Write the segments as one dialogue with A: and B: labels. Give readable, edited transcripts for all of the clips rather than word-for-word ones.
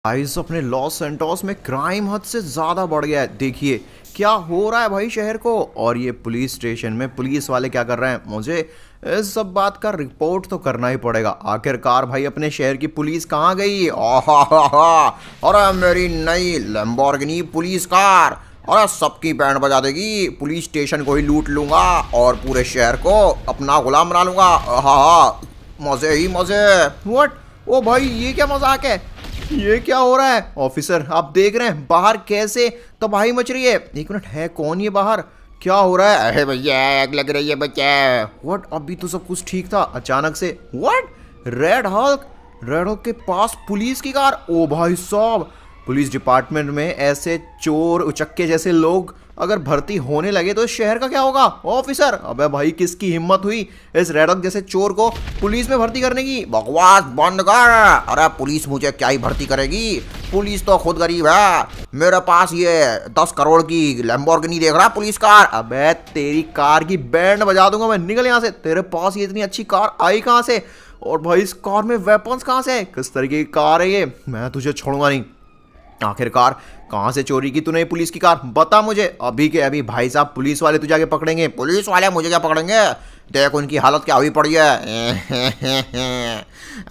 A: Guys अपने Los Santos में crime हद से ज़्यादा बढ़ गया है। देखिए क्या हो रहा है भाई शहर को। और ये पुलिस स्टेशन में पुलिस वाले क्या कर रहे हैं, मुझे इस सब बात का रिपोर्ट तो करना ही पड़ेगा। आखिरकार भाई अपने शहर की पुलिस कहाँ गई। अरे मेरी नई लैम्बोर्गिनी पुलिस कार, अरे सबकी बैंड बजा देगी। पुलिस स्टेशन को ही लूट लूंगा और पूरे शहर को अपना गुलाम बना लूंगा। मजे ही मजे। व्हाट, ओ भाई ये क्या मजाक है, ये क्या हो रहा है। ऑफिसर आप देख रहे हैं बाहर कैसे तबाही मच रही है। एक मिनट, है कौन ये बाहर, क्या हो रहा है। अरे भैया आग लग रही है बच्चा। व्हाट, अभी तो सब कुछ ठीक था, अचानक से व्हाट। रेड हल्क के पास पुलिस की कार। ओ भाई साहब, पुलिस डिपार्टमेंट में ऐसे चोर उचक्के जैसे लोग अगर भर्ती होने लगे तो इस शहर का क्या होगा। ऑफिसर, अबे भाई किसकी हिम्मत हुई इस रेड हल्क जैसे चोर को पुलिस में भर्ती करने की। बकवास बंद कर। अरे पुलिस मुझे क्या ही भर्ती करेगी, पुलिस तो खुद गरीब है। मेरे पास ये 10 करोड़ की लैम्बोर्गिनी देख रहा पुलिस कार। अबे तेरी कार की बैंड बजा दूंगा मैं, निकल यहाँ से। तेरे पास ये इतनी अच्छी कार आई कहाँ से, और भाई इस कार में वेपन्स कहाँ से, किस तरीके की कार है ये, मैं तुझे छोड़ूंगा नहीं। आखिरकार कहाँ से चोरी की तूने पुलिस की कार, बता मुझे अभी के अभी। भाई साहब पुलिस वाले तुझे आगे पकड़ेंगे। पुलिस वाले मुझे क्या पकड़ेंगे, देख उनकी हालत क्या हुई पड़ी है।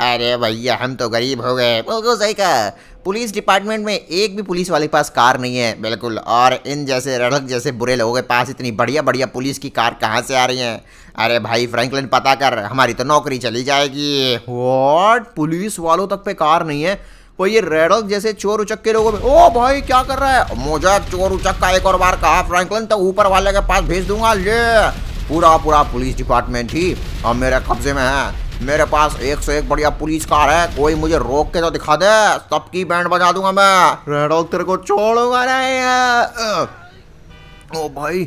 A: अरे भैया हम तो गरीब हो गए। बिल्कुल सही कहा, पुलिस डिपार्टमेंट में एक भी पुलिस वाले के पास कार नहीं है। बिल्कुल, और इन जैसे रड़क जैसे बुरे लोगों के पास इतनी बढ़िया बढ़िया पुलिस की कार कहाँ से आ रही हैं। अरे भाई फ्रैंकलिन पता कर, हमारी तो नौकरी चली जाएगी। व्हाट, पुलिस वालों तक पे कार नहीं है, वो ये रेड हल्क जैसे चोर उचक्के लोगों में। ओ भाई क्या कर रहा है, मुझे चोर उचक्का एक और बार कहा फ्रैंकलिन तो ऊपर वाले के पास भेज दूंगा। ले पूरा पूरा पुलिस डिपार्टमेंट ही अब मेरे कब्जे में है। मेरे पास एक से एक बढ़िया पुलिस कार है, कोई मुझे रोक के तो दिखा दे, सबकी बैंड बजा दूंगा मैं। रेड हल्क तेरे को छोड़ूंगा नहीं। ओ भाई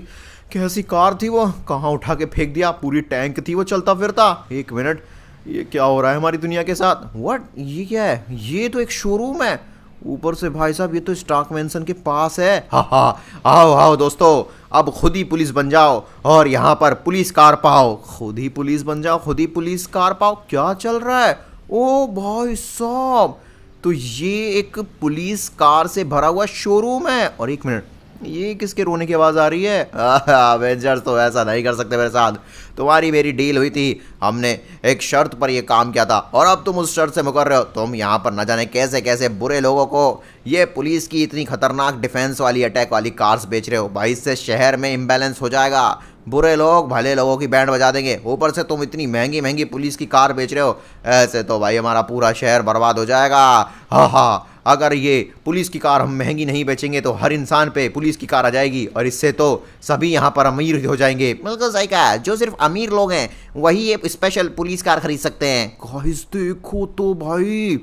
A: कैसी कार थी वो, कहाँ उठा के फेंक दिया, पूरी टैंक थी वो चलता फिरता। एक मिनट, ये क्या हो रहा है हमारी दुनिया के साथ। व्हाट, ये क्या है, ये तो एक शोरूम है ऊपर से। भाई साहब ये तो स्टॉक मैंसन के पास है। आओ आओ दोस्तों, अब खुद ही पुलिस बन जाओ और यहाँ पर पुलिस कार पाओ। खुद ही पुलिस बन जाओ, खुद ही पुलिस कार पाओ, क्या चल रहा है। ओ भाई साहब, तो ये एक पुलिस कार से भरा हुआ शोरूम है। और एक मिनट, ये किसके रोने की आवाज आ रही है। अवेंजर्स तो ऐसा नहीं कर सकते मेरे साथ, तुम्हारी मेरी डील हुई थी, हमने एक शर्त पर ये काम किया था और अब तुम उस शर्त से मुकर रहे हो। तुम यहाँ पर न जाने कैसे कैसे बुरे लोगों को ये पुलिस की इतनी खतरनाक डिफेंस वाली अटैक वाली कार्स बेच रहे हो। भाई इससे शहर में इम्बैलेंस हो जाएगा, बुरे लोग भले लोगों की बैंड बजा देंगे, ऊपर से तुम इतनी महंगी महंगी पुलिस की कार बेच रहे हो। ऐसे तो भाई हमारा पूरा शहर बर्बाद हो जाएगा। हाँ, अगर ये पुलिस की कार हम महंगी नहीं बेचेंगे तो हर इंसान पे पुलिस की कार आ जाएगी और इससे तो सभी यहाँ पर अमीर हो जाएंगे। बिल्कुल सही कहा, जो सिर्फ अमीर लोग हैं वही ये स्पेशल पुलिस कार खरीद सकते हैं। गाइस देखो तो भाई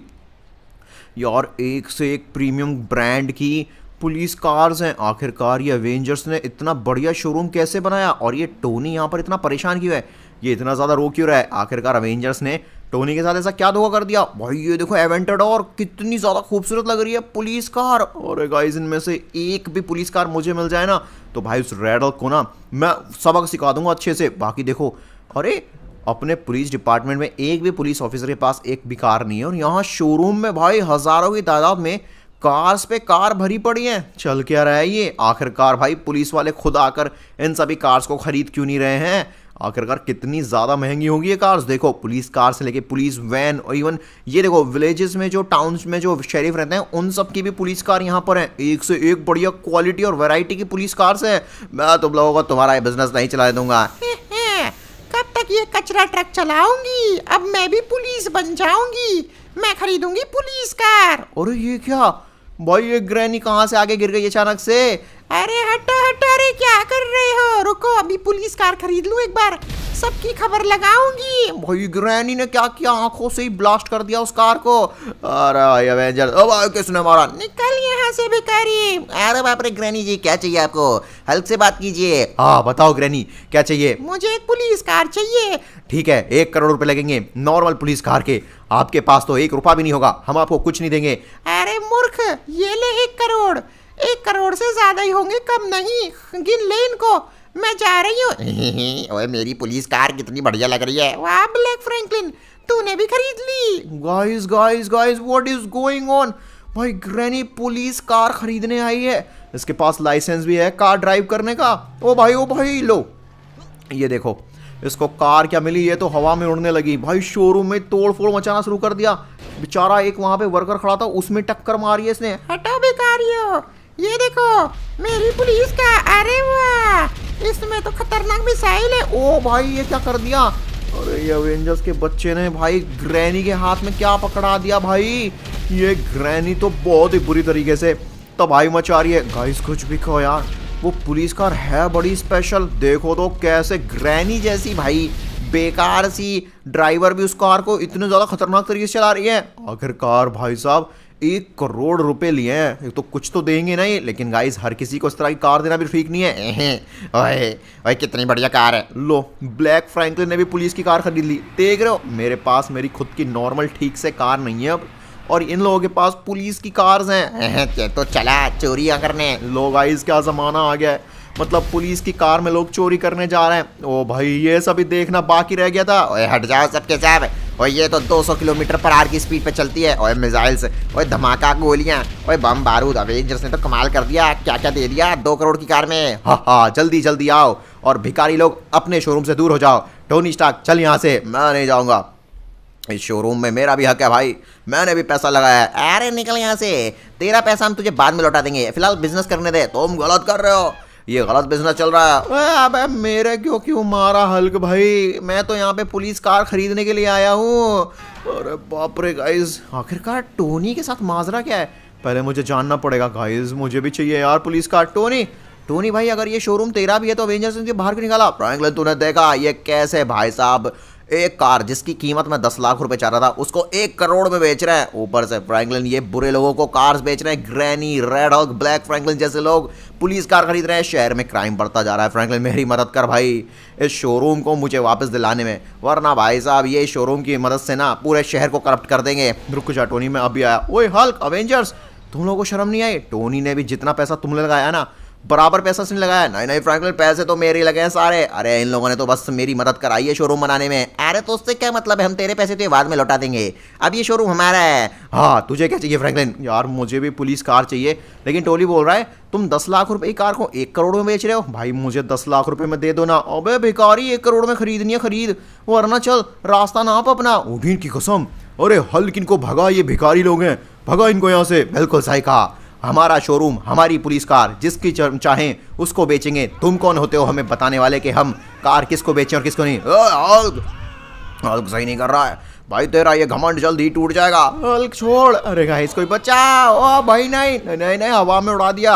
A: यार, एक से एक प्रीमियम ब्रांड की पुलिस कार्स हैं। आखिरकार ये अवेंजर्स ने इतना बढ़िया शोरूम कैसे बनाया, और ये टोनी यहाँ पर इतना परेशान क्यों है, ये इतना ज़्यादा रो क्यों रहा है। आखिरकार अवेंजर्स ने टोनी के साथ ऐसा क्या धोखा कर दिया। भाई ये देखो एवेंटेडोर, कितनी ज़्यादा खूबसूरत लग रही है पुलिस कार। और गाइस इनमें से एक भी पुलिस कार मुझे मिल जाए ना तो भाई उस रेड हल्क को ना मैं सबक सिखा दूंगा अच्छे से। बाकी देखो, अरे अपने पुलिस डिपार्टमेंट में एक भी पुलिस ऑफिसर के पास एक भी कार नहीं है, और यहाँ शोरूम में भाई हज़ारों की तादाद में कार्स पे कार भरी पड़ी हैं। चल क्या रहा है ये। आखिरकार भाई पुलिस वाले खुद आकर इन सभी कार्स को खरीद क्यों नहीं रहे हैं। आखिरकार कितनी ज़्यादा महंगी होगी ये कार्स। देखो पुलिस कार से लेके पुलिस वैन, और इवन ये देखो विलेजेस में जो टाउन्स में जो शेरिफ रहते हैं उन सब की भी पुलिस कार यहाँ पर है। एक से एक बढ़िया क्वालिटी और वैरायटी की पुलिस कार्स है। मैं तुम लोगों को तुम्हारा ये बिजनेस नहीं चला दूंगा।
B: कब तक ये कचरा ट्रक चलाऊंगी, अब मैं भी पुलिस बन जाऊंगी, मैं खरीदूंगी पुलिस कार।
A: अरे ये क्या भाई, ये ग्रैनी कहाँ से आगे गिर गई अचानक से।
B: अरे हटो हटो, अरे क्या कर रहे हो, रुको अभी पुलिस कार खरीद लूं एक बार, सबकी खबर लगाऊंगी।
A: भाई ग्रैनी ने क्या किया, आंखों से ही ब्लास्ट कर दिया उस कार को। अरे भाई अवेंजर, अब किसने मारा,
B: निकल यहाँ से भिखारी।
C: अरे बाप रे ग्रैनी जी, क्या चाहिए आपको, हल्क से बात कीजिए।
A: हाँ बताओ ग्रैनी क्या चाहिए।
B: मुझे एक पुलिस कार चाहिए।
A: ठीक है, 1 करोड़ रुपए लगेंगे नॉर्मल पुलिस कार के। आपके पास तो 1 रुपया भी नहीं होगा, हम आपको कुछ नहीं देंगे।
B: अरे मूर्ख, ये ले 1 करोड़, 1 करोड़ से ज्यादा ही होंगे, कम नहीं, गिन ले इनको, मैं जा रही हूँ।
C: ओए मेरी पुलिस कार कितनी बढ़िया लग रही है।
B: वाह ब्लैक फ्रैंकलिन, तूने भी खरीद ली।
A: Guys guys guys, what is going on. भाई ग्रैनी पुलिस कार खरीदने आई है, इसके पास लाइसेंस भी है कार ड्राइव करने का। ओ भाई लो, ये देखो इसको कार क्या मिली, ये तो हवा में उड़ने लगी भाई। शोरूम में तोड़ फोड़ मचाना शुरू कर दिया। बेचारा एक वहां पे वर्कर खड़ा था, उसमें टक्कर मारी है इसने।
B: हटो भिखारियों, ये देखो मेरी पुलिस का। अरे वाह, इसमें तो खतरनाक मिसाइल है।
A: ओ भाई ये क्या कर दिया? अरे ये अवेंजर्स के बच्चे ने भाई ग्रैनी के हाथ में क्या पकड़ा दिया भाई। ये ग्रैनी तो बहुत ही बुरी तरीके से तबाही मचा रही है। गाइस कुछ भी कहो यार, वो पुलिस कार है बड़ी स्पेशल। देखो तो कैसे ग्रैनी जैसी भाई बेकार सी ड्राइवर भी उस कार को इतने ज़्यादा खतरनाक तरीके से चला रही है। आखिरकार भाई साहब 1 करोड़ रुपए लिए हैं, एक तो कुछ तो देंगे नहीं। लेकिन गाइस हर किसी को इस तरह की कार देना भी ठीक नहीं है।
C: ओए ओए, कितनी बढ़िया कार है।
A: लो ब्लैक फ्रैंकलिन ने भी पुलिस की कार खरीद ली। देख रहे हो मेरे पास मेरी खुद की नॉर्मल ठीक से कार नहीं है अब, और इन लोगों के पास पुलिस की कार्स हैं।
C: तो चला चोरियां करने।
A: लो गाइस क्या ज़माना आ गया है, मतलब पुलिस की कार में लोग चोरी करने जा रहे हैं। ओ भाई ये सभी देखना बाकी रह गया था।
C: ओए हट जाओ सबके सब। ओए ये तो 200 किलोमीटर पर आवर की स्पीड पे चलती है। ओए मिसाइल्स, ओए धमाका गोलियां, ओए बम बारूद। अवेंजर्स ने तो कमाल कर दिया, क्या क्या दे दिया 2 करोड़ की कार में।
A: हाँ जल्दी जल्दी आओ और भिखारी लोग अपने शोरूम से दूर हो जाओ। टोनी स्टार्क चल यहाँ से, मैं नहीं जाऊँगा। इस शोरूम में मेरा भी हक है भाई, मैंने भी पैसा लगाया है।
C: अरे निकल यहाँ से, तेरा पैसा हम तुझे बाद में लौटा देंगे, फिलहाल बिजनेस करने दे।
A: तुम गलत कर रहे हो, ये गलत बिजनेस चल रहा है। अबे मेरे क्यों मारा हल्क भाई, मैं तो यहाँ पे पुलिस कार खरीदने के लिए आया हूँ। अरे बाप रे गाइस, आखिरकार टोनी के साथ माजरा क्या है, पहले मुझे जानना पड़ेगा गाइस। मुझे भी चाहिए यार पुलिस कार। टोनी भाई अगर ये शोरूम तेरा भी है तो अवेंजर्स ने बाहर क्यों निकाला? फ्रैंकलिन तूने देखा ये कैसे भाई साहब एक कार जिसकी कीमत में 10 लाख रुपए चाह रहा था उसको 1 करोड़ में बेच रहे हैं। ऊपर से फ्रैंकलिन ये बुरे लोगों को कार्स बेच रहे हैं। Granny, red Hulk, black Franklin जैसे लोग पुलिस कार खरीद रहे हैं। शहर में क्राइम बढ़ता जा रहा है। फ्रैंकलिन मेरी मदद कर भाई इस शोरूम को मुझे वापस दिलाने में, वरना भाई साहब ये शोरूम की मदद से ना पूरे शहर को करप्ट कर देंगे। रुक जा टोनी, मैं अभी आया। ओए हल्क, अवेंजर्स, तुम लोगों को शर्म नहीं आई? टोनी ने भी जितना पैसा तुमने लगाया ना बराबर पैसा उसने लगाया। नहीं फ्रैंकलिन पैसे तो मेरे ही लगे हैं सारे। अरे इन लोगों ने तो बस मेरी मदद कराई है शोरूम बनाने में।
C: अरे तो उससे क्या मतलब है, हम तेरे पैसे तो बाद में लौटा देंगे, अब ये शोरूम हमारा है।
A: हाँ तुझे क्या चाहिए फ्रैंकलिन? यार मुझे भी पुलिस कार चाहिए, लेकिन टोनी बोल रहा है तुम 10 लाख रुपए की कार को 1 करोड़ में बेच रहे हो। भाई मुझे 10 लाख रुपए में दे दो ना। अबे भिखारी 1 करोड़ में खरीदनी है खरीद, वरना चल रास्ता नाप अपना। उठीन की कसम, अरे हल्क इनको भगा, ये भिखारी लोग हैं, भगा इनको यहाँ से।
C: बिल्कुल सही कहा,
A: हमारा शोरूम, हमारी पुलिस कार, जिसकी चाहें उसको बेचेंगे। तुम कौन होते हो हमें बताने वाले कि हम कार किसको बेचें और किसको नहीं? हल्क सही नहीं कर रहा है भाई, तेरा ये घमंड जल्दी टूट जाएगा। हल्क छोड़, अरे गाइस कोई बचाओ। ओ भाई नहीं हवा में उड़ा दिया।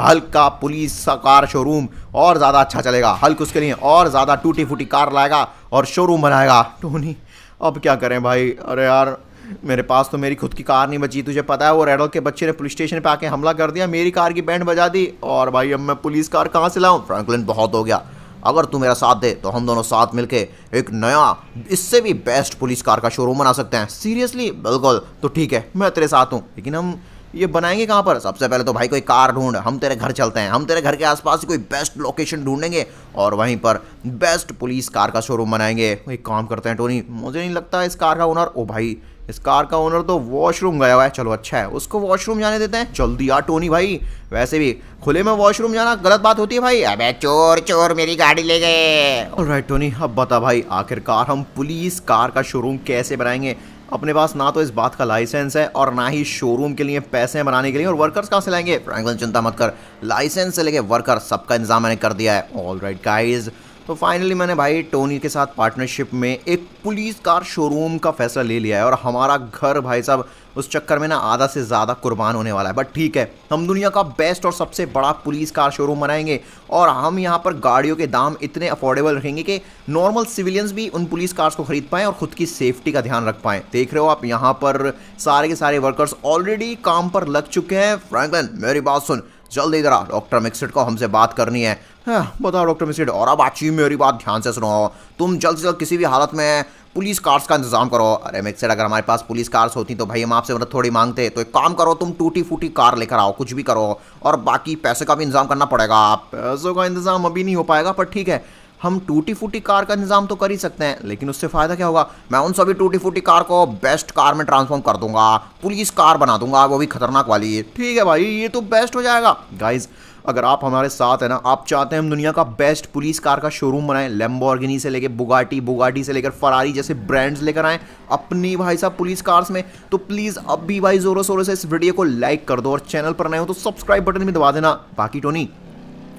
A: हल्क का पुलिस कार शोरूम और ज़्यादा अच्छा चलेगा। हल्क उसके लिए और ज़्यादा टूटी फूटी कार लाएगा और शोरूम बनाएगा। टोनी अब क्या करें भाई? अरे यार मेरे पास तो मेरी खुद की कार नहीं बची। तुझे पता है वो रेड हल्क के बच्चे ने पुलिस स्टेशन पे आके हमला कर दिया, मेरी कार की बैंड बजा दी, और भाई अब मैं पुलिस कार कहाँ से लाऊं?
C: फ्रैंकलिन बहुत हो गया, अगर तू मेरा साथ दे तो हम दोनों साथ मिलके एक नया इससे भी बेस्ट पुलिस कार का शोरूम बना सकते हैं।
A: सीरियसली?
C: बिल्कुल।
A: तो ठीक है मैं तेरे साथ हूँ, लेकिन हम ये बनाएंगे कहाँ पर?
C: सबसे पहले तो भाई कोई कार ढूंढ, हम तेरे घर चलते हैं, हम तेरे घर के आसपास ही कोई बेस्ट लोकेशन ढूंढेंगे और वहीं पर बेस्ट पुलिस कार का शोरूम बनाएंगे।
A: एक काम करते हैं टोनी, मुझे नहीं लगता इस कार का ओनर, ओ भाई इस कार का ओनर तो वॉशरूम गया हुआ है। चलो अच्छा है, उसको वॉशरूम जाने देते हैं। जल्दी यार टोनी भाई, वैसे भी खुले में वॉशरूम जाना गलत बात होती है भाई।
C: अबे चोर मेरी गाड़ी ले गए।
A: ऑलराइट टोनी, अब बता भाई आखिरकार हम पुलिस कार का शोरूम कैसे बनाएंगे? अपने पास ना तो इस बात का लाइसेंस है और ना ही शोरूम के लिए पैसे बनाने के लिए, और वर्कर्स कहाँ से लाएंगे?
C: फ्रैंकलिन चिंता मत कर, लाइसेंस से लेके वर्कर सबका इंतजाम मैंने कर दिया है।
A: ऑलराइट गाइज, तो फाइनली मैंने भाई टोनी के साथ पार्टनरशिप में एक पुलिस कार शोरूम का फैसला ले लिया है, और हमारा घर भाई साहब उस चक्कर में ना आधा से ज़्यादा कुर्बान होने वाला है। बट ठीक है, हम दुनिया का बेस्ट और सबसे बड़ा पुलिस कार शोरूम बनाएंगे, और हम यहाँ पर गाड़ियों के दाम इतने अफोर्डेबल रखेंगे कि नॉर्मल सिविलियंस भी उन पुलिस कार्स को खरीद पाएँ और खुद की सेफ्टी का ध्यान रख पाएँ। देख रहे हो आप यहाँ पर सारे के सारे वर्कर्स ऑलरेडी काम पर लग चुके हैं।
C: फ्रैंकलिन मेरी बात सुन, जल्दी इधर आ, डॉक्टर मिक्सिड को हमसे बात करनी है।
A: बताओ डॉक्टर मिक्सिड।
C: और अब अच्छी मेरी बात ध्यान से सुनो, तुम जल्द से जल्द किसी भी हालत में पुलिस कार्स का इंतजाम करो। अरे मिक्सिड, अगर हमारे पास पुलिस कार्स होती तो भाई हम आपसे मदद थोड़ी मांगते। तो एक काम करो, तुम टूटी फूटी कार लेकर आओ, कुछ भी करो, और बाकी पैसे का भी इंतजाम करना पड़ेगा।
A: पैसों का इंतजाम अभी नहीं हो पाएगा, पर ठीक है
C: हम टूटी फूटी कार का इंतजाम तो कर ही सकते हैं, लेकिन उससे फायदा क्या होगा? मैं उन सभी टूटी फूटी कार को बेस्ट कार में ट्रांसफॉर्म कर दूंगा, पुलिस कार बना दूंगा, वो भी खतरनाक वाली।
A: ठीक है भाई, ये तो बेस्ट हो जाएगा। गाइज अगर आप हमारे साथ है ना, आप चाहते हैं हम दुनिया का बेस्ट पुलिस कार का शोरूम बनाएं, लैम्बोर्गिनी से लेकर बुगाटी से लेकर फरारी जैसे ब्रांड्स लेकर आएं अपनी भाई साहब पुलिस कार्स में, तो प्लीज़ अब भी भाई जोरों शोरों से इस वीडियो को लाइक कर दो और चैनल पर नए हो तो सब्सक्राइब बटन भी दबा देना। बाकी टोनी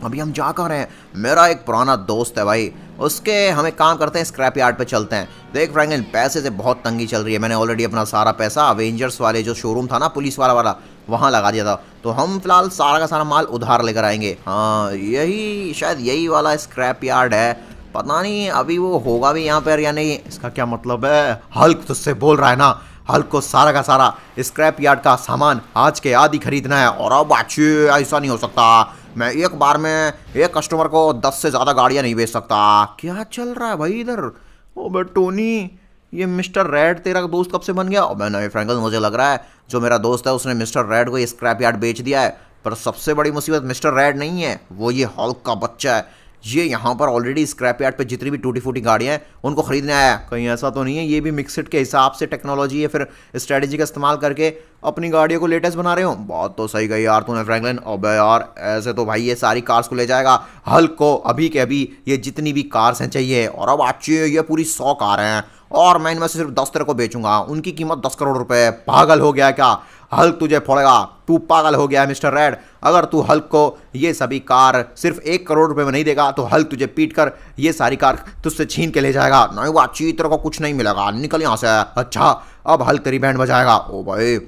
A: अभी हम जा कर रहे हैं, मेरा एक पुराना दोस्त है भाई, उसके हमें काम करते हैं, स्क्रैप यार्ड पे चलते हैं। देख फ्रैंकलिन, पैसे से बहुत तंगी चल रही है, मैंने ऑलरेडी अपना सारा पैसा अवेंजर्स वाले जो शोरूम था ना पुलिस वाला वहाँ लगा दिया था, तो हम फिलहाल सारा का सारा माल उधार लेकर आएंगे। हाँ यही शायद यही वाला स्क्रैप यार्ड है, पता नहीं अभी वो होगा भी यहाँ पर या नहीं। इसका क्या मतलब है? हल्क तुझसे बोल रहा है ना, हल्क को सारा का सारा स्क्रैप यार्ड का सामान आज के आदि खरीदना है। और अब अच्छे ऐसा नहीं हो सकता, मैं एक बार में एक कस्टमर को 10 से ज़्यादा गाड़ियाँ नहीं बेच सकता। क्या चल रहा है भाई इधर? ओ बट टोनी, ये मिस्टर रेड तेरा दोस्त कब से बन गया? मैं नहीं फ्रैंकल, मुझे लग रहा है जो मेरा दोस्त है उसने मिस्टर रेड को ये स्क्रैप यार्ड बेच दिया है। पर सबसे बड़ी मुसीबत मिस्टर रेड नहीं है, वो ये हल्क का बच्चा है। ये यहाँ पर ऑलरेडी स्क्रैप यार्ड पे जितनी भी टूटी फूटी गाड़ियाँ हैं उनको खरीदने आया है। कहीं ऐसा तो नहीं है ये भी मिक्सिट के हिसाब से टेक्नोलॉजी या फिर स्ट्रेटेजी का इस्तेमाल करके अपनी गाड़ियों को लेटेस्ट बना रहे हो? बात तो सही गई यार तूने फ्रैंकलिन। अबे यार ऐसे तो भाई ये सारी कार्स को ले जाएगा हल्क को अभी के अभी, ये जितनी भी कार्स हैं चाहिए। और अब अच्छी ये पूरी 100 कार हैं और मैं इनमें से सिर्फ 10 तेरे को बेचूंगा, उनकी कीमत 10 करोड़ रुपए। पागल हो गया क्या? हल्क तुझे फोड़ेगा, तू पागल हो गया है मिस्टर रेड। अगर तू हल्क को ये सभी कार सिर्फ 1 करोड़ रुपए में नहीं देगा तो हल्क तुझे पीट कर ये सारी कार तुझसे छीन के ले जाएगा। नहीं वो अच्छी तरह को कुछ नहीं मिलेगा, निकल यहाँ से। अच्छा अब हल्क तेरी बैंड बजाएगा। ओ भाई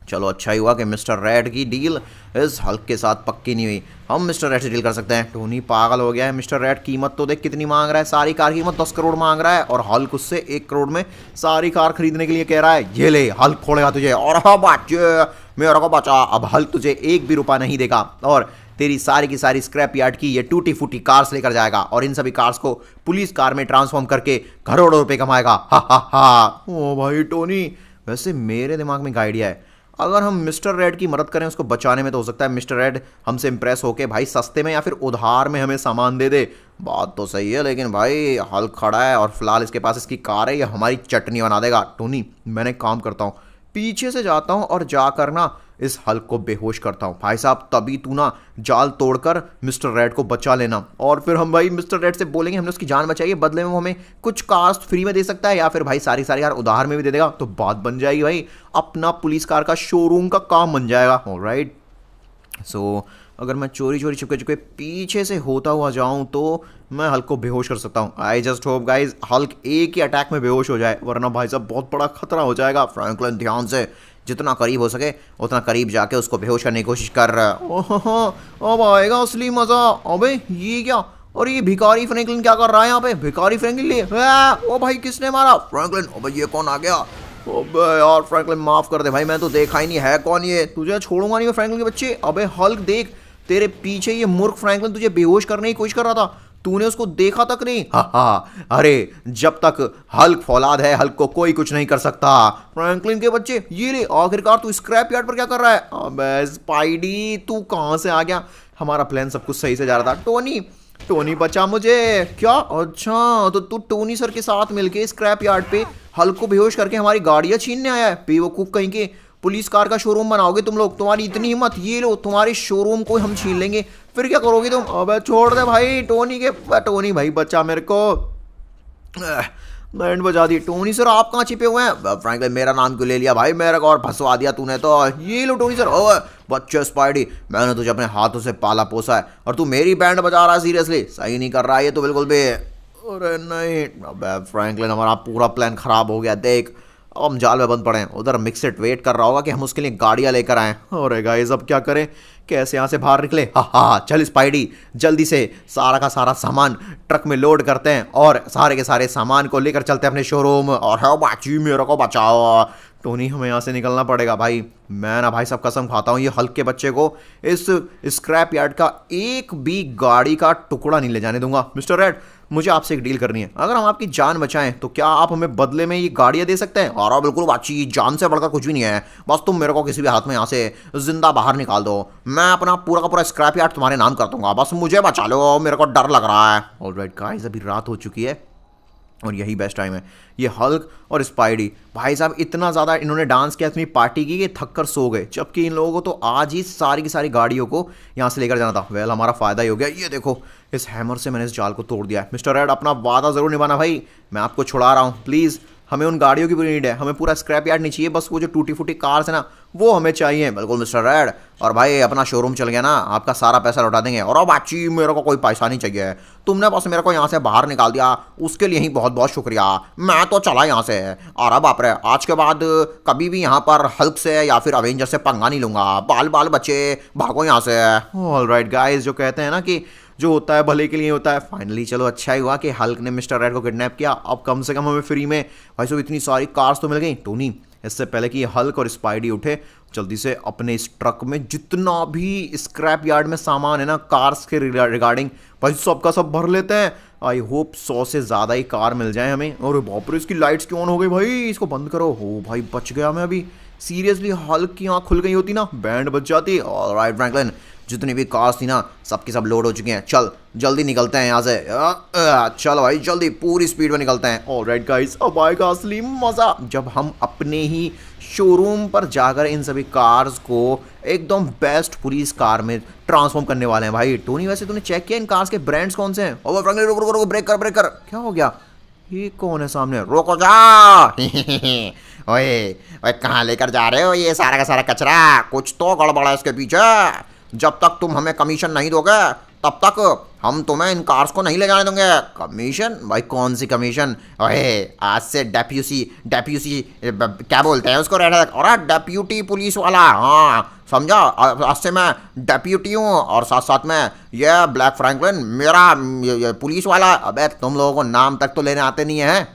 A: चलो अच्छा ही हुआ कि मिस्टर रेड की डील इस हल्क के साथ पक्की नहीं हुई, हम मिस्टर रेड से डील कर सकते हैं। टोनी पागल हो गया है, मिस्टर रेड कीमत तो देख कितनी मांग रहा है, सारी कार की कीमत 10 करोड़ मांग रहा है और हल्क उससे 1 करोड़ में सारी कार खरीदने के लिए कह रहा है। ये ले हल्क फोड़ेगा तुझे। और हाँ बच्चे मेरा को बचा, अब हल्क तुझे 1 भी रुपया नहीं देगा और तेरी सारी की सारी स्क्रैप यार्ड की ये टूटी फूटी कार्स लेकर जाएगा और इन सभी कार्स को पुलिस कार में ट्रांसफॉर्म करके करोड़ों रुपए कमाएगा। हा हा हा। ओ भाई टोनी, वैसे मेरे दिमाग में एक आइडिया है, अगर हम मिस्टर रेड की मदद करें उसको बचाने में तो हो सकता है मिस्टर रेड हमसे इंप्रेस होके भाई सस्ते में या फिर उधार में हमें सामान दे दे। बात तो सही है, लेकिन भाई हल्क खड़ा है और फिलहाल इसके पास इसकी कार है, ये हमारी चटनी बना देगा। टोनी मैंने काम करता हूँ, पीछे से जाता हूँ और जाकर ना इस हल्क को बेहोश करता हूँ। भाई साहब तभी तू ना जाल तोड़कर मिस्टर रेड को बचा लेना और फिर हम भाई मिस्टर रेड से बोलेंगे हमने उसकी जान बचाई है, बदले में वो हमें कुछ कार्स फ्री में दे सकता है या फिर भाई सारी सारी कार उधार में भी दे देगा, तो बात बन जाएगी भाई, अपना पुलिस कार का शोरूम का काम बन जाएगा। ऑलराइट सो अगर मैं चोरी चोरी छुपके छुपके पीछे से होता हुआ जाऊं तो मैं हल्क को बेहोश कर सकता हूं। I just hope guys Hulk एक ही अटैक में बेहोश हो जाए, वरना भाई साहब बहुत बड़ा खतरा हो जाएगा। फ्रैंकलिन ध्यान से, जितना करीब हो सके उतना करीब जाके उसको बेहोश करने की कोशिश कर रहा है। ओह अब आएगा असली मजा। अबे ये क्या, और ये भिखारी फ्रैंकलिन क्या कर रहा है यहाँ पे? भिखारी फ्रैंकलिन ओ भाई किसने मारा? फ्रैंकलिन अबे ये कौन आ गया? अबे यार फ्रैंकलिन माफ कर दे भाई, मैं तो देखा ही नहीं है कौन ये, तुझे छोड़ूंगा नहीं मैं फ्रैंकलिन के बच्चे। अबे हल्क देख तेरे पीछे ये मूर्ख फ्रैंकलिन तुझे बेहोश करने की कोशिश कर रहा था, तूने उसको देखा तक नहीं? हा हा, अरे जब तक हल्क फौलाद है हल्क को कोई कुछ नहीं कर सकता। फ्रैंकलिन के बच्चे ये ले, आखिरकार तू स्क्रैप यार्ड पर क्या कर रहा है? अबे स्पाइडी तू कहां से आ गया? हमारा प्लान सब कुछ सही से जा रहा था। टोनी टोनी बचा मुझे। क्या? अच्छा तो तू टोनी सर के साथ मिलके स्क्रैप यार्ड पे हल्क को बेहोश करके हमारी गाड़ियां छीनने आया है? बेवकूफ कहीं के, पुलिस कार का शोरूम बनाओगे तुम लोग? तुम्हारी इतनी हिम्मत? ये लो तुम्हारे शोरूम को हम छीन लेंगे, फिर क्या करोगे तुम? अबे छोड़ दे भाई टोनी के, टोनी भाई बच्चा मेरे को। बैंड बजा दी। टोनी सर आप कहाँ छिपे हुए हैं? फ्रैंकलिन मेरा नाम क्यों ले लिया भाई, मेरे को और फंसवा दिया तूने तो। ये लो टोनी सर। ओए बच्चे स्पाइडी, मैंने तुझे अपने हाथों से पाला पोसा है और तू मेरी बैंड बजा रहा है? सीरियसली सही नहीं कर रहा है ये तो बिल्कुल भी। अरे नहीं अबे फ्रैंकलिन हमारा पूरा प्लान खराब हो गया। देख अब हम जाल में बंद पड़े हैं, उधर मिक्सिट वेट कर रहा होगा कि हम उसके लिए गाड़ियां लेकर आएं। अरे गाइस अब क्या करें, कैसे यहाँ से बाहर निकले? हा हा चल स्पाइडी जल्दी से सारा का सारा सामान ट्रक में लोड करते हैं और सारे के सारे सामान को लेकर चलते हैं अपने शोरूम। और हाँ बाची मेरे को बचाओ। टोनी हमें यहाँ से निकलना पड़ेगा भाई, मैं ना भाई सब कसम खाता हूँ ये हल्क के बच्चे को इस स्क्रैप यार्ड का एक भी गाड़ी का टुकड़ा नहीं ले जाने दूंगा। मिस्टर रेड मुझे आपसे एक डील करनी है। अगर हम आपकी जान बचाएं तो क्या आप हमें बदले में ये गाड़ियाँ दे सकते हैं?
C: और बिल्कुल बातचीत, जान से बढ़कर कुछ भी नहीं है। बस तुम मेरे को किसी भी हालत में यहाँ से जिंदा बाहर निकाल दो, मैं अपना पूरा का पूरा स्क्रैप यार्ड तुम्हारे नाम कर दूंगा। बस मुझे बचा लो, मेरे को डर लग रहा है।
A: ऑलराइट गाइस, अभी रात हो चुकी है और यही बेस्ट टाइम है। ये हल्क और स्पाइडी भाई साहब इतना ज़्यादा इन्होंने डांस किया, इतनी पार्टी की कि थक कर सो गए, जबकि इन लोगों को तो आज ही सारी की सारी गाड़ियों को यहाँ से लेकर जाना था। वेल, हमारा फ़ायदा ही हो गया। ये देखो, इस हैमर से मैंने इस जाल को तोड़ दिया है। मिस्टर रेड, अपना वादा ज़रूर निभाना भाई, मैं आपको छुड़ा रहा हूँ। प्लीज़, हमें उन गाड़ियों की पूरी नीड है, हमें पूरा स्क्रैप यार्ड नहीं चाहिए, बस वो जो टूटी फूटी कार्स है ना वो हमें चाहिए।
C: बिल्कुल मिस्टर रेड, और भाई अपना शोरूम चल गया ना, आपका सारा पैसा लौटा देंगे। और अब बाची, मेरे को कोई पैसा नहीं चाहिए, तुमने बस मेरे को यहाँ से बाहर निकाल दिया, उसके लिए ही बहुत बहुत शुक्रिया। मैं तो चला यहाँ से, और अब आप आज के बाद कभी भी यहाँ पर हल्क से या फिर अवेंजर से पंगा नहीं लूंगा। बाल बाल बच्चे भागो यहाँ से।
A: ऑलराइट गाइस, जो कहते हैं ना कि जो होता है भले के लिए होता है। फाइनली चलो, अच्छा ही हुआ कि हल्क ने मिस्टर रेड को किडनैप किया। अब कम से कम हमें फ्री में भाई साहब इतनी सारी कार्स तो मिल गई। टोनी, इससे पहले कि हल्क और स्पाइडी उठे, जल्दी से अपने इस ट्रक में जितना भी स्क्रैप यार्ड में सामान है ना कार्स के रिगार्डिंग, भाई सब का सब भर लेते हैं। आई होप 100 से ज़्यादा ही कार मिल जाए हमें। और बाप रे, इसकी लाइट्स क्यों ऑन हो गई भाई? इसको बंद करो। हो भाई, बच गया मैं अभी। सीरियसली, हल्क की आँख खुल गई होती ना, बैंड बच जाती।
C: ऑलराइट फ्रैंकलिन, जितनी भी कार्स थी ना सबके सब लोड हो चुके हैं। चल जल्दी निकलते हैं यहाँ से। चल भाई, जल्दी पूरी स्पीड में निकलते हैं।
A: ऑलराइट गाइस, अब आएगा असली मजा, जब हम अपने ही शोरूम पर जाकर इन सभी कार्स को एकदम बेस्ट पुलिस कार में ट्रांसफॉर्म करने वाले हैं। भाई टोनी, वैसे तूने चेक किया इन कार्स के ब्रांड्स कौन से हैं?
C: ओ फ्रैंकलिन, रुक रुक रुक, ब्रेक कर ब्रेक कर।
A: क्या हो गया? ये कौन है सामने?
C: रोको जा। ओए ओए, कहाँ लेकर जा रहे हो ये सारा का सारा कचरा? कुछ तो गड़बड़ है इसके पीछे। जब तक तुम हमें कमीशन नहीं दोगे तब तक हम तुम्हें इन कार्स को नहीं ले जाने देंगे। कमीशन? भाई कौन सी कमीशन? ओए, आज से डेप्यूसी क्या बोलते हैं उसको? और डेप्यूटी पुलिस वाला, हाँ समझा? आज से मैं डेप्यूटी हूँ, और साथ साथ में ये ब्लैक फ्रैंकलिन मेरा ये पुलिस वाला। अबे तुम लोगों को नाम तक तो लेने आते नहीं है।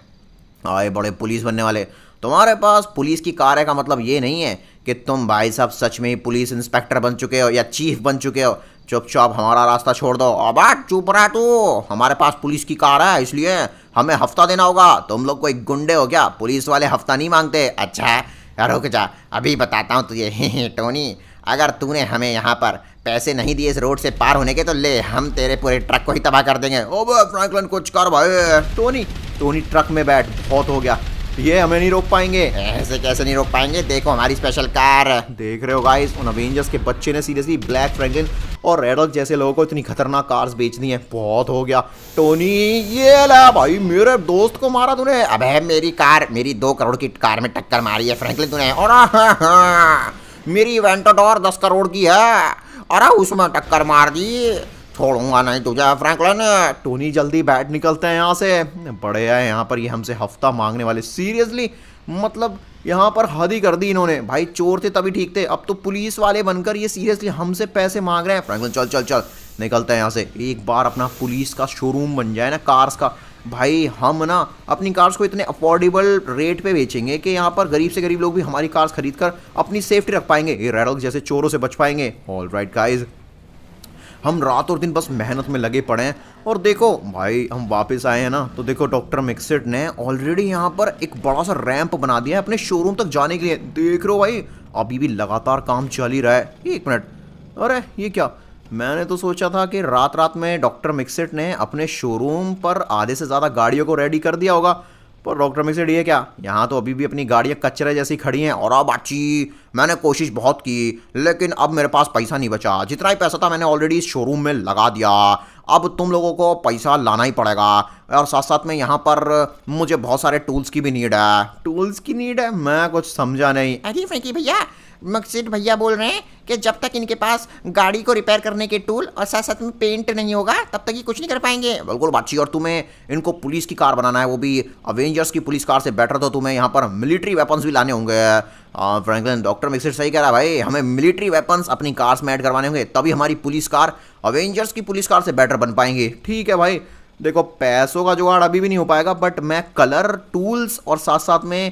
C: आए बड़े पुलिस बनने वाले, तुम्हारे पास पुलिस की कार है का मतलब ये नहीं है कि तुम भाई साहब सच में ही पुलिस इंस्पेक्टर बन चुके हो या चीफ बन चुके हो। चुपचाप हमारा रास्ता छोड़ दो। अब चुप रहा तू, हमारे पास पुलिस की कार है इसलिए हमें हफ्ता देना होगा। तुम लोग कोई गुंडे हो क्या? पुलिस वाले हफ्ता नहीं मांगते। अच्छा रुक जा, अभी बताता हूँ तुझे। टोनी, अगर तूने हमें यहाँ पर पैसे नहीं दिए इस रोड से पार होने के, तो ले, हम तेरे पूरे ट्रक को ही तबाह कर देंगे। ओ फ्रैंकलिन, कुछ कर भाई।
A: टोनी ट्रक में बैठ, बहुत हो गया, ये हमें नहीं रोक पाएंगे।
C: ऐसे कैसे नहीं रोक पाएंगे? देखो हमारी स्पेशल कार।
A: देख रहे हो गाइस, उन अवेंजर्स के बच्चे ने सीरियसली ब्लैक फ्रैंकलिन और रेड हल्क जैसे लोगों को इतनी खतरनाक कार्स बेच दी हैं। बहुत हो गया। टोनी, ये ला भाई, मेरे दोस्त को मारा तूने।
C: अबे मेरी कार, मेरी 2 करोड़ की कार में टक्कर मारी है फ्रैंकलिन तूने। और मेरी वेंटाडोर 10 करोड़ की है, अरे उसमें टक्कर मार दी। छोड़ूंगा नहीं तुझे फ्रैंकलिन।
A: टोनी जल्दी बैठ, निकलते हैं यहाँ से। बड़े आए यहाँ पर, ये हमसे हफ्ता मांगने वाले। सीरियसली, मतलब यहाँ पर हद ही कर दी इन्होंने। भाई चोर थे तभी ठीक थे, अब तो पुलिस वाले बनकर ये सीरियसली हमसे पैसे मांग रहे हैं।
C: फ्रैंकलिन चल चल चल,
A: निकलते हैं यहाँ से। एक बार अपना पुलिस का शोरूम बन जाए ना कार्स का, भाई हम ना अपनी कार्स को इतने अफोर्डेबल रेट पे बेचेंगे कि यहाँ पर गरीब से गरीब लोग भी हमारी कार्स खरीद कर अपनी सेफ्टी रख पाएंगे, ये रेड हल्क जैसे चोरों से बच पाएंगे। ऑलराइट गाइस, हम रात और दिन बस मेहनत में लगे पड़े हैं। और देखो भाई, हम वापस आए हैं ना, तो देखो डॉक्टर मिक्सिट ने ऑलरेडी यहाँ पर एक बड़ा सा रैंप बना दिया है अपने शोरूम तक जाने के लिए। देख रहे हो भाई, अभी भी लगातार काम चल ही रहा है। एक मिनट, अरे ये क्या? मैंने तो सोचा था कि रात रात में डॉक्टर मिक्सिट ने अपने शोरूम पर आधे से ज़्यादा गाड़ियों को रेडी कर दिया होगा, पर डॉक्टर मिक्सिट ये क्या, यहाँ तो अभी भी अपनी गाड़ियाँ कचरे जैसी खड़ी हैं।
C: और अब अच्छी, मैंने कोशिश बहुत की, लेकिन अब मेरे पास पैसा नहीं बचा। जितना ही पैसा था मैंने ऑलरेडी इस शोरूम में लगा दिया। अब तुम लोगों को पैसा लाना ही पड़ेगा, और साथ साथ में यहाँ पर मुझे बहुत सारे टूल्स की भी नीड है।
A: टूल्स की नीड है? मैं कुछ समझा नहीं।
B: अरे फ्रैंकी भैया, मकसिद भैया बोल रहे हैं कि जब तक इनके पास गाड़ी को रिपेयर करने के टूल और साथ साथ में पेंट नहीं होगा तब तक ये कुछ नहीं कर पाएंगे।
C: बिल्कुल बातची, और तुम्हें इनको पुलिस की कार बनाना है, वो भी अवेंजर्स की पुलिस कार से बेटर। तो तुम्हें यहाँ पर मिलिट्री वेपन्स भी लाने होंगे। फ्रैंकलिन, डॉक्टर मिक्सिट सही कह रहा है भाई, हमें मिलिट्री वेपन्स अपनी कार्स में ऐड करवाने होंगे, तभी हमारी पुलिस कार अवेंजर्स की पुलिस कार से बेटर बन पाएंगे।
A: ठीक है भाई, देखो पैसों का जुगाड़ अभी भी नहीं हो पाएगा, बट मैं कलर, टूल्स और साथ साथ में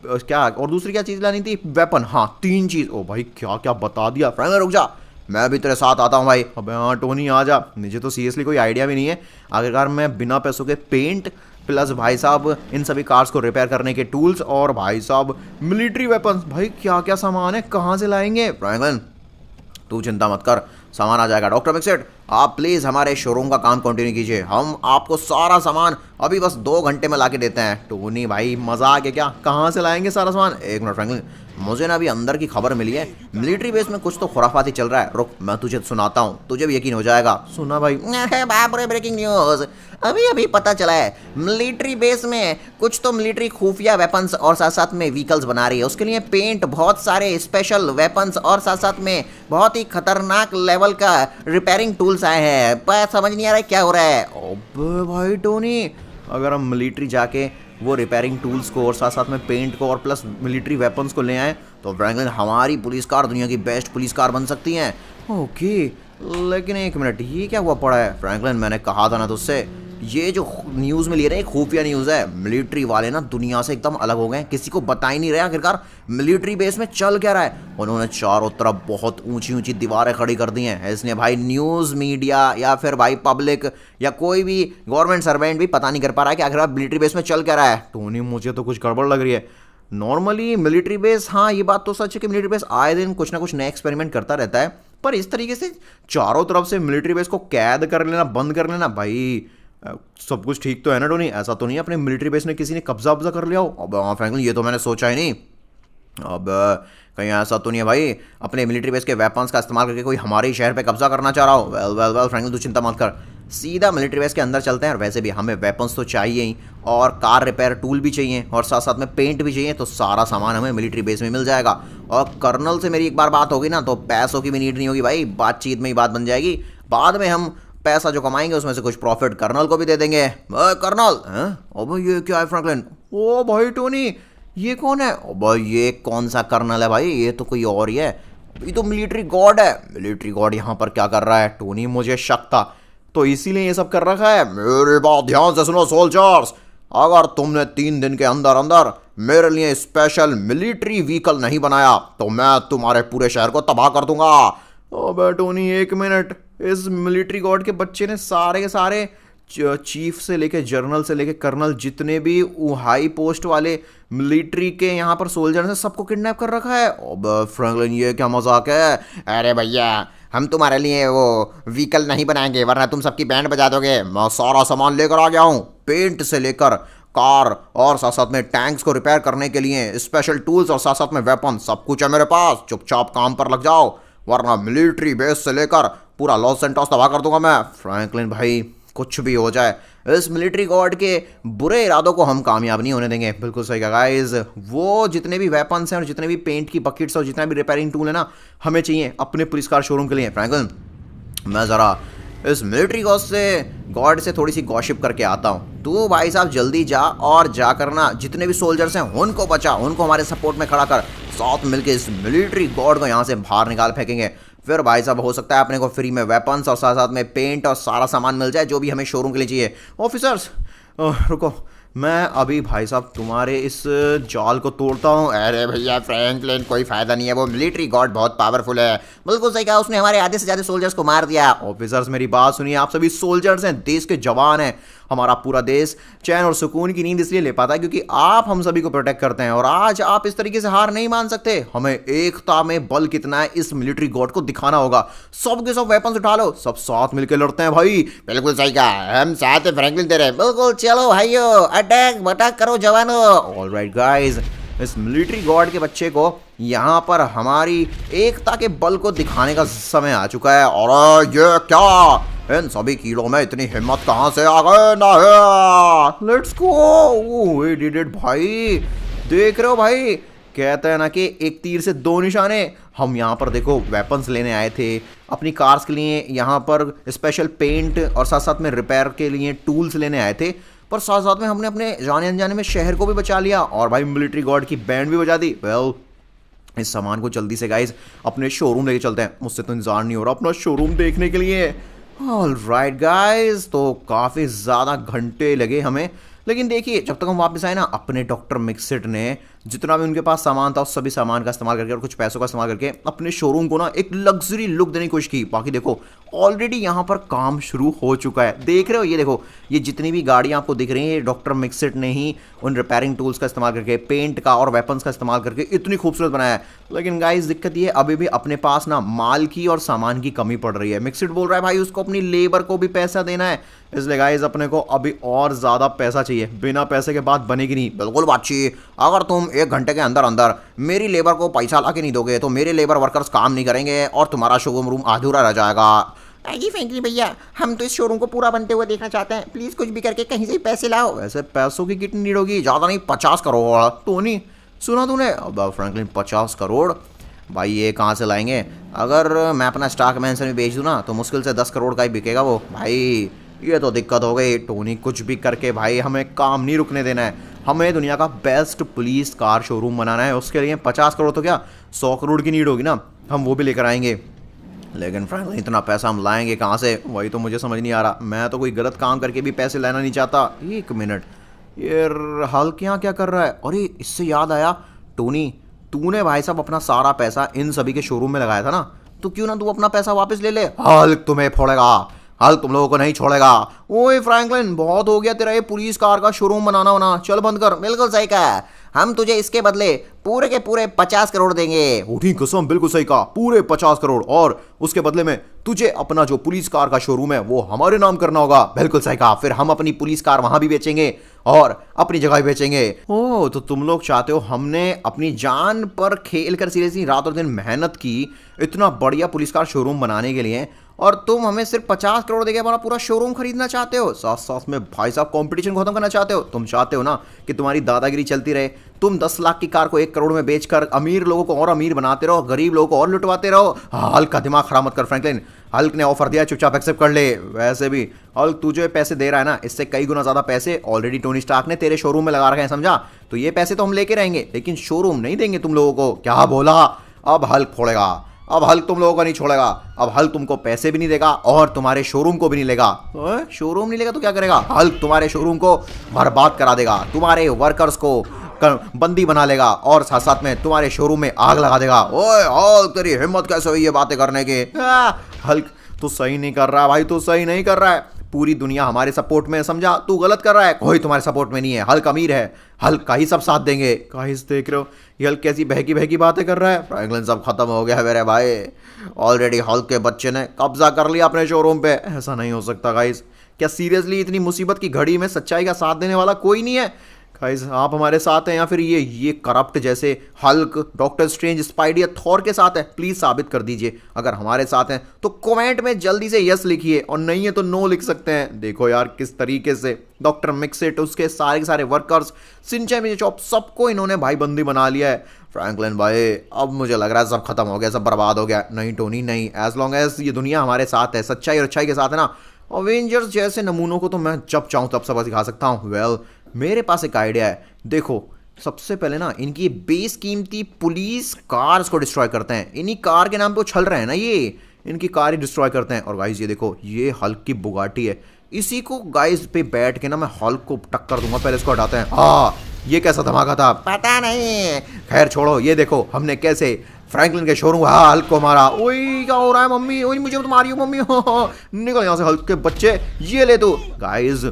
A: क्या और दूसरी क्या चीज़ लानी थी? वेपन। हाँ, 3 चीज़। ओ भाई, क्या क्या बता दिया।
C: फ्रैंकलिन रुक जा, मैं भी तेरे साथ आता हूँ भाई।
A: अबे हाँ टोनी आ जा, मुझे तो सीरियसली कोई आइडिया भी नहीं है। आखिरकार मैं बिना पैसों के पेंट प्लस भाई साहब इन सभी कार्स को रिपेयर करने के टूल्स और भाई साहब मिलिट्री वेपन्स, भाई क्या क्या सामान है, कहाँ से लाएंगे?
C: फ्रैंकलिन तू चिंता मत कर, सामान आ जाएगा। डॉक्टर मिक्सेट आप प्लीज़ हमारे शोरूम का काम कंटिन्यू कीजिए, हम आपको सारा सामान अभी बस 2 घंटे में ला के देते हैं।
A: टोनी भाई मजा आ गया क्या, कहाँ से लाएंगे सारा सामान?
C: एक मिनट फ्रैंकलिन, मुझे ना अभी अंदर की खबर मिली है, मिलिट्री बेस में कुछ तो खुराफाती चल रहा है। रुक मैं तुझे सुनाता हूँ, तुझे भी यकीन हो जाएगा।
A: सुना भाई।
B: बाप रे, ब्रेकिंग न्यूज, अभी अभी पता चला है मिलिट्री बेस में कुछ तो मिलिट्री खुफिया वेपन्स और साथ साथ में व्हीकल्स बना रही है। उसके लिए पेंट, बहुत सारे स्पेशल वेपन्स और साथ साथ में बहुत ही खतरनाक लेवल का रिपेयरिंग टूल्स आए हैं। पर समझ नहीं आ रहा है क्या हो रहा है।
A: अबे भाई टोनी, अगर हम मिलिट्री जाके वो रिपेयरिंग टूल्स को और साथ साथ में पेंट को और प्लस मिलिट्री वेपन्स को ले आए तो फ्रैंकलिन हमारी पुलिस कार दुनिया की बेस्ट पुलिस कार बन सकती हैं।
C: ओके लेकिन एक मिनट, ये क्या हुआ पड़ा है? फ्रैंकलिन मैंने कहा था ना तुझसे, ये जो न्यूज़ में ले रहे हैं खुफिया न्यूज़ है। मिलिट्री वाले ना दुनिया से एकदम अलग हो गए, किसी को बता ही नहीं रहे आखिरकार मिलिट्री बेस में चल क्या रहा है। उन्होंने चारों तरफ बहुत ऊंची ऊंची दीवारें खड़ी कर दी हैं, इसलिए भाई न्यूज़ मीडिया या फिर भाई पब्लिक या कोई भी गवर्नमेंट सर्वेंट भी पता नहीं कर पा रहा है कि आखिरकार मिलिट्री बेस में चल क्या रहा है।
A: टोनी मुझे तो कुछ गड़बड़ लग रही है। नॉर्मली मिलिट्री बेस, हाँ ये बात तो सच है कि मिलिट्री बेस आए दिन कुछ ना कुछ नया एक्सपेरिमेंट करता रहता है, पर इस तरीके से चारों तरफ से मिलिट्री बेस को कैद कर लेना, बंद कर लेना, भाई सब कुछ ठीक तो है ना टोनी? ऐसा तो नहीं अपने मिलिट्री बेस में किसी ने कब्जा वब्जा कर लिया हो?
C: अब हाँ फ्रैंकलिन ये तो मैंने सोचा ही नहीं। अब कहीं ऐसा तो नहीं है भाई अपने मिलिट्री बेस के वेपन्स का इस्तेमाल करके कोई हमारे ही शहर पे कब्जा करना चाह रहा हो? वेल वेल वेल फ्रैंकलिन तू चिंता मत कर, सीधा मिलिट्री बेस के अंदर चलते हैं। और वैसे भी हमें वेपन्स तो चाहिए ही और कार रिपेयर टूल भी चाहिए और साथ साथ में पेंट भी चाहिए, तो सारा सामान हमें मिलिट्री बेस में मिल जाएगा। और कर्नल से मेरी एक बार बात होगी ना तो पैसों की भी नीड नहीं होगी भाई, बातचीत में ही बात बन जाएगी। बाद में हम पैसा जो कमाएंगे उसमें से कुछ प्रॉफिट कर्नल को भी दे देंगे। कर्नल, अब ये क्या है फ्रैंकलिन?
A: ओ भाई टोनी, ये कौन है?
C: अब ये कौन सा कर्नल है भाई, ये तो कोई और ही है, ये तो मिलिट्री गॉड है। मिलिट्री गॉड यहाँ पर क्या कर रहा है?
A: टोनी मुझे शक था तो इसीलिए ये सब कर रखा है।
C: मेरी बात ध्यान से सुनो सोल्जर्स, अगर तुमने 3 दिन के अंदर अंदर मेरे लिए स्पेशल मिलिट्री व्हीकल नहीं बनाया तो मैं तुम्हारे पूरे शहर को तबाह कर दूंगा।
A: अबे टोनी एक मिनट, इस मिलिट्री गॉड के बच्चे ने सारे के सारे चीफ से लेके जनरल से लेके कर्नल जितने भी हाई पोस्ट वाले मिलिट्री के यहाँ पर सोल्जर्स हैं सबको किडनैप कर रखा है।
C: अब फ्रैंकलिन ये क्या मजाक है? अरे भैया हम तुम्हारे लिए वो व्हीकल नहीं बनाएंगे वरना तुम सबकी बैंड बजा दोगे। मैं सारा सामान लेकर आ गया हूँ, पेंट से लेकर कार और साथ साथ में टैंक्स को रिपेयर करने के लिए स्पेशल टूल्स और साथ साथ में वेपन, सब कुछ है मेरे पास। चुपचाप काम पर लग जाओ वरना मिलिट्री बेस से लेकर पूरा लॉस सेंटोस तबाह कर दूंगा मैं।
A: फ्रैंकलिन भाई कुछ भी हो जाए इस मिलिट्री गॉड के बुरे इरादों को हम कामयाब नहीं होने देंगे। बिल्कुल सही कहा गाइस, वो जितने भी वेपन्स हैं और जितने भी पेंट की बकेट्स और जितना भी रिपेयरिंग टूल है ना हमें चाहिए अपने पुलिस कार शोरूम के लिए। फ्रैंकलिन मैं ज़रा इस मिलिट्री गॉड से थोड़ी सी गॉसिप करके आता हूँ, तू भाई साहब जल्दी जा और जा करना जितने भी सोल्जर्स हैं उनको बचा, उनको हमारे सपोर्ट में खड़ा कर, साथ मिलके इस मिलिट्री गॉड को यहाँ से बाहर निकाल फेंकेंगे। फिर भाई साहब हो सकता है अपने को फ्री में वेपन्स और साथ साथ में पेंट और सारा सामान मिल जाए जो भी हमें शोरूम के लिए चाहिए। ऑफिसर्स रुको, मैं अभी भाई साहब तुम्हारे इस जाल को तोड़ता हूँ।
C: अरे भैया फ्रैंकलिन कोई फायदा नहीं है, वो मिलिट्री गॉड बहुत पावरफुल है।
B: बिल्कुल सही कहा, उसने हमारे आधे से ज्यादा सोल्जर्स को मार दिया।
A: ऑफिसर्स मेरी बात सुनिए, आप सभी सोल्जर्स हैं, देश के जवान हैं। हमारा पूरा देश चैन और सुकून की नींद इसलिए ले पाता है क्योंकि आप हम सभी को प्रोटेक्ट करते हैं और आज आप इस तरीके से हार नहीं मान सकते। हमें एकता में बल कितना है इस मिलिट्री गॉड को दिखाना होगा। सब के सब वेपन्स उठा लो, सब साथ मिलकर लड़ते हैं भाई।
C: बिल्कुल सही कहा, हम साथ हैं फ्रैंकलिन तेरे।
B: बिल्कुल, चलो भाइयों अटैक बटाक करो जवानों।
A: ऑलराइट गाइस, इस मिलिट्री गॉड के बच्चे को यहाँ पर हमारी एकता के बल को दिखाने का समय आ चुका है।
C: और ये क्या, इन सभी कीड़ों में इतनी हिम्मत कहाँ से आ गए? ना
A: let's go, we did it भाई। देख रहे हो भाई, कहते हैं ना कि एक तीर से 2 निशाने। हम यहाँ पर देखो वेपन्स लेने आए थे अपनी कार्स के लिए, यहाँ पर स्पेशल पेंट और साथ साथ में रिपेयर के लिए टूल्स लेने आए थे, पर साथ साथ में हमने अपने जाने अनजाने में शहर को भी बचा लिया और भाई मिलिट्री गॉड की बैंड भी बजा दी। वेल इस सामान को जल्दी से गाइज अपने शोरूम लेके चलते हैं, मुझसे तो इंतजार नहीं हो रहा अपना शोरूम देखने के लिए। ऑलराइट गाइज, तो काफ़ी ज़्यादा घंटे लगे हमें, लेकिन देखिए जब तक हम वापस आए ना अपने डॉक्टर मिक्सिट ने जितना भी उनके पास सामान था उस सभी सामान का इस्तेमाल करके और कुछ पैसों का इस्तेमाल करके अपने शोरूम को ना एक लग्जरी लुक देने की कोशिश की। बाकी देखो ऑलरेडी यहाँ पर काम शुरू हो चुका है, देख रहे हो, ये देखो ये जितनी भी गाड़ियाँ आपको दिख रही हैं ये डॉक्टर मिक्सिट ने ही उन रिपेयरिंग टूल्स का इस्तेमाल करके, पेंट का और वेपन्स का इस्तेमाल करके इतनी खूबसूरत बनाया है। लेकिन गाइस दिक्कत ये अभी भी अपने पास ना माल की और सामान की कमी पड़ रही है। मिक्सिट बोल रहा है भाई उसको अपनी लेबर को भी पैसा देना है, इसलिए गाइस अपने को अभी और ज़्यादा पैसा चाहिए, बिना पैसे के बाद बनेगी नहीं।
C: बिल्कुल बादशाह, अगर तुम 1 घंटे के अंदर अंदर मेरी लेबर को पैसा ला के नहीं दोगे तो मेरे लेबर वर्कर्स काम नहीं करेंगे और तुम्हारा शोरूम रूम अधूरा रह जाएगा।
B: जी फ्रैंकलिन भैया, हम तो इस शोरूम को पूरा बनते हुए देखना चाहते हैं, प्लीज कुछ भी करके कहीं से ही पैसे लाओ।
A: वैसे पैसों की कितनी नीड होगी? ज़्यादा नहीं, 50 करोड़। टोनी सुना तूने? अब फ्रैंकलिन 50 करोड़ भाई ये कहाँ से लाएंगे? अगर मैं अपना स्टॉक मैंसन में बेच दूँ ना तो मुश्किल से 10 करोड़ का ही बिकेगा वो। भाई ये तो दिक्कत हो गई। टोनी कुछ भी करके भाई हमें काम नहीं रुकने देना है, हमें दुनिया का बेस्ट पुलिस कार शोरूम बनाना है। उसके लिए 50 करोड़ तो क्या 100 करोड़ की नीड होगी ना, हम वो भी लेकर आएंगे। लेकिन फ्रैंकलिन इतना पैसा हम लाएंगे कहाँ से, वही तो मुझे समझ नहीं आ रहा। मैं तो कोई गलत काम करके भी पैसे लेना नहीं चाहता। 1 मिनट, ये हल्क यहाँ क्या कर रहा है? अरे इससे याद आया, टोनी तूने भाई साहब अपना सारा पैसा इन सभी के शोरूम में लगाया था ना, तो क्यों ना तू अपना पैसा वापस ले ले। हल्क तुम्हें फोड़ेगा, हल्क तुम लोगों को नहीं छोड़ेगा। ओए फ्रैंकलिन बहुत हो गया तेरा ये पुलिस कार का शोरूम बनाना होना, चल बंद कर।
B: बिल्कुल सही कहा, हम तुझे इसके बदले पूरे के पूरे 50 करोड़ देंगे।
A: उठी कसम, बिल्कुल सही कहा, पूरे 50 करोड़, और उसके बदले में तुझे अपना जो पुलिस कार का शोरूम है वो हमारे नाम करना होगा। बिल्कुल सही कहा, फिर हम अपनी पुलिस कार वहां भी बेचेंगे और अपनी जगह भी बेचेंगे। ओह तो तुम लोग चाहते हो हमने अपनी जान पर खेल कर सीरियसली रात और दिन मेहनत की इतना बढ़िया पुलिस कार शोरूम बनाने के लिए, और तुम हमें सिर्फ 50 करोड़ देके हमारा पूरा शोरूम खरीदना चाहते हो? साथ साथ में भाई साहब कंपटीशन खत्म करना चाहते हो? तुम चाहते हो ना कि तुम्हारी दादागिरी चलती रहे, तुम 10 लाख की कार को 1 करोड़ में बेचकर अमीर लोगों को और अमीर बनाते रहो, गरीब लोगों को और लुटवाते रहो। हल्क का दिमाग खराब मत कर फ्रैंकलिन, हल्क ने ऑफर दिया, चुपचाप एक्सेप्ट कर ले। वैसे भी हल्क तू जो पैसे दे रहा है ना, इससे कई गुना ज्यादा पैसे ऑलरेडी टोनी स्टार्क ने तेरे शोरूम में लगा रखे हैं, समझा? तो ये पैसे तो हम लेके रहेंगे लेकिन शोरूम नहीं देंगे तुम लोगों को। क्या बोला? अब हल्क फोड़ेगा, अब हल्क तुम लोगों को नहीं छोड़ेगा। अब हल्क तुमको पैसे भी नहीं देगा और तुम्हारे शोरूम को भी नहीं लेगा। शोरूम नहीं लेगा तो क्या करेगा? हल्क तुम्हारे शोरूम को बर्बाद करा देगा, तुम्हारे वर्कर्स को बंदी बना लेगा और साथ साथ में तुम्हारे शोरूम में आग लगा देगा। ओए हल्क तेरी हिम्मत कैसे हुई ये बातें करने की? हल्क तू सही नहीं कर रहा है भाई, तू सही नहीं कर रहा है। पूरी दुनिया हमारे सपोर्ट में, समझा? तू गलत कर रहा है, कोई तुम्हारे सपोर्ट में नहीं है। हल्क अमीर है, हल्क का ही सब साथ देंगे। गाइस देख रहे हो ये हल्क कैसी बहकी बहकी बातें कर रहा है। फ्रैंकलिन सब खत्म हो गया है मेरे भाई, ऑलरेडी हल्क के बच्चे ने कब्जा कर लिया अपने शोरूम पे। ऐसा नहीं हो सकता गाइस, क्या सीरियसली इतनी मुसीबत की घड़ी में सच्चाई का साथ देने वाला कोई नहीं है? गाइस आप हमारे साथ हैं या फिर ये करप्ट जैसे हल्क, डॉक्टर स्ट्रेंज, स्पाइडी या थॉर के साथ है? प्लीज साबित कर दीजिए। अगर हमारे साथ हैं तो कमेंट में जल्दी से यस लिखिए और नहीं है तो नो लिख सकते हैं। देखो यार किस तरीके से डॉक्टर मिक्सिट, उसके सारे के सारे वर्कर्स, सिंचैन मिनीचॉप, सबको इन्होंने भाई बंदी बना लिया है। फ्रैंकलिन भाई अब मुझे लग रहा है सब खत्म हो गया, सब बर्बाद हो गया। नहीं टोनी नहीं, एज लॉन्ग एज ये दुनिया हमारे साथ है, सच्चाई और अच्छाई के साथ है ना, अवेंजर्स जैसे नमूनों को तो मैं जब चाहूँ तब सबक सिखा सकता हूँ। वेल मेरे पास एक आइडिया है। देखो सबसे पहले ना इनकी बेशकीमती पुलिस कार्स को डिस्ट्रॉय करते हैं। इन्हीं कार के नाम पे वो छल रहे हैं ना, ये इनकी कार ही डिस्ट्रॉय करते हैं। और गाइस ये देखो ये हल्क की बुगाटी है, इसी को गाइस पे बैठ के ना मैं हल्क को टक्कर दूंगा। पहले इसको हटाते हैं। हाँ ये कैसा धमाका था
B: पता नहीं,
A: खैर छोड़ो। ये देखो हमने कैसे फ्रैंकलिन के शोरूम हल्क को मारा। ओए क्या हो रहा है मम्मी? ओए मुझे तो मारियो मम्मी। निकल यहाँ से हल्क के बच्चे, ये ले दो। गाइस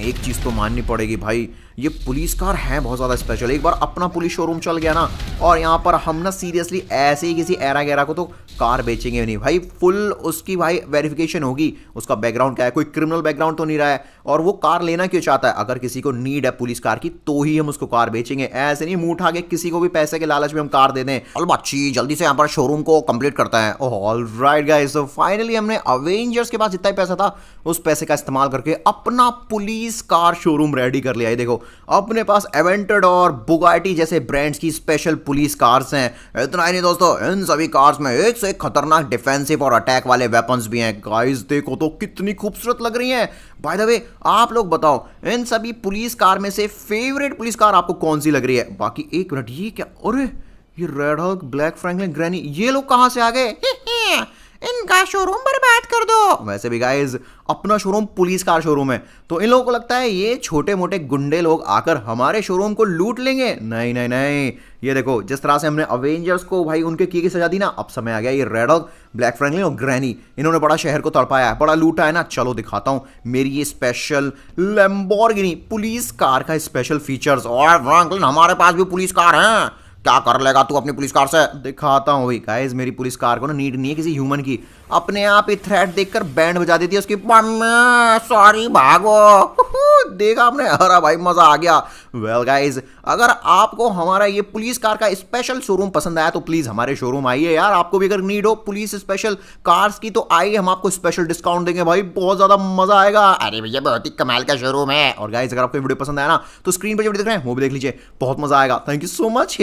A: एक चीज तो माननी पड़ेगी भाई, ये पुलिस कार है बहुत ज़्यादा स्पेशल। एक बार अपना पुलिस शोरूम चल गया ना और यहाँ पर हम ना सीरियसली ऐसे ही किसी एरा गैरा को तो कार बेचेंगे नहीं भाई। फुल उसकी भाई वेरिफिकेशन होगी, उसका बैकग्राउंड क्या है, कोई क्रिमिनल बैकग्राउंड तो नहीं रहा है, और वो कार लेना क्यों चाहता है। अगर किसी को नीड है पुलिस कार की तो ही हम उसको कार बेचेंगे, ऐसे नहीं मुंह उठा के किसी को भी पैसे के लालच में हम कार दे दें।
C: चल बच्ची जल्दी से यहाँ पर शोरूम को कंप्लीट करता है।
A: ऑलराइट गाइस, तो फाइनली हमने अवेंजर्स के पास जितना ही पैसा था उस पैसे का इस्तेमाल करके अपना पुलिस कार शोरूम रेडी कर लिया है। देखो अपने पास एवेंटेड और बुगाटी जैसे ब्रांड्स की स्पेशल पुलिस कार्स हैं। इतना ही नहीं दोस्तों, इन सभी कार्स में एक से एक खतरनाक डिफेंसिव और अटैक वाले वेपन्स भी हैं। गाइस देखो तो कितनी खूबसूरत लग रही हैं। बाय द वे आप लोग बताओ इन सभी पुलिस कार में से फेवरेट पुलिस कार आपको कौन सी लग रही है? बाकी एक मिनट, ये क्या? अरे ये red Hulk, black Franklin, granny, ये लोग कहां से आ गए?
B: इनका शोरूम बर्बाद कर दो।
A: वैसे भी गाइस अपना शोरूम पुलिस कार शोरूम है, तो इन लोगों को लगता है ये छोटे मोटे गुंडे लोग आकर हमारे शोरूम को लूट लेंगे। नहीं नहीं नहीं, ये देखो जिस तरह से हमने अवेंजर्स को भाई उनके किए की सजा दी ना, अब समय आ गया ये रेड हॉक, ब्लैक फ्रैंकलिन और ग्रैनी, इन्होंने बड़ा शहर को तड़पाया है, बड़ा लूटा है ना। चलो दिखाता हूं मेरी ये स्पेशल लैम्बोर्गिनी पुलिस कार का स्पेशल फीचर्स।
C: और फ्रैंकलिन हमारे पास भी पुलिस कार है, क्या कर लेगा तू अपनी पुलिस कार से?
A: दिखाता हूँ भाई गाइस, मेरी पुलिस कार को ना नीड नहीं है किसी ह्यूमन की, अपने आप ही थ्रेट देखकर बैंड बजा देती है उसकी।
C: सॉरी भागो।
A: देखा आपने, अरे भाई मजा आ गया। वेल गाइस, अगर आपको हमारा ये पुलिस कार का स्पेशल शोरूम पसंद आया तो प्लीज हमारे शोरूम आइए यार। आपको भी अगर नीड हो पुलिस स्पेशल कार्स की तो आइए, हम आपको स्पेशल डिस्काउंट देंगे भाई, बहुत ज्यादा मजा आएगा।
C: अरे भैया बहुत ही कमाल का शोरूम है।
A: और गाइस अगर आपको वीडियो पसंद आया ना तो स्क्रीन पर जो वीडियो दिख रहे हैं वो भी देख लीजिए, बहुत मजा आएगा। Thank you so much.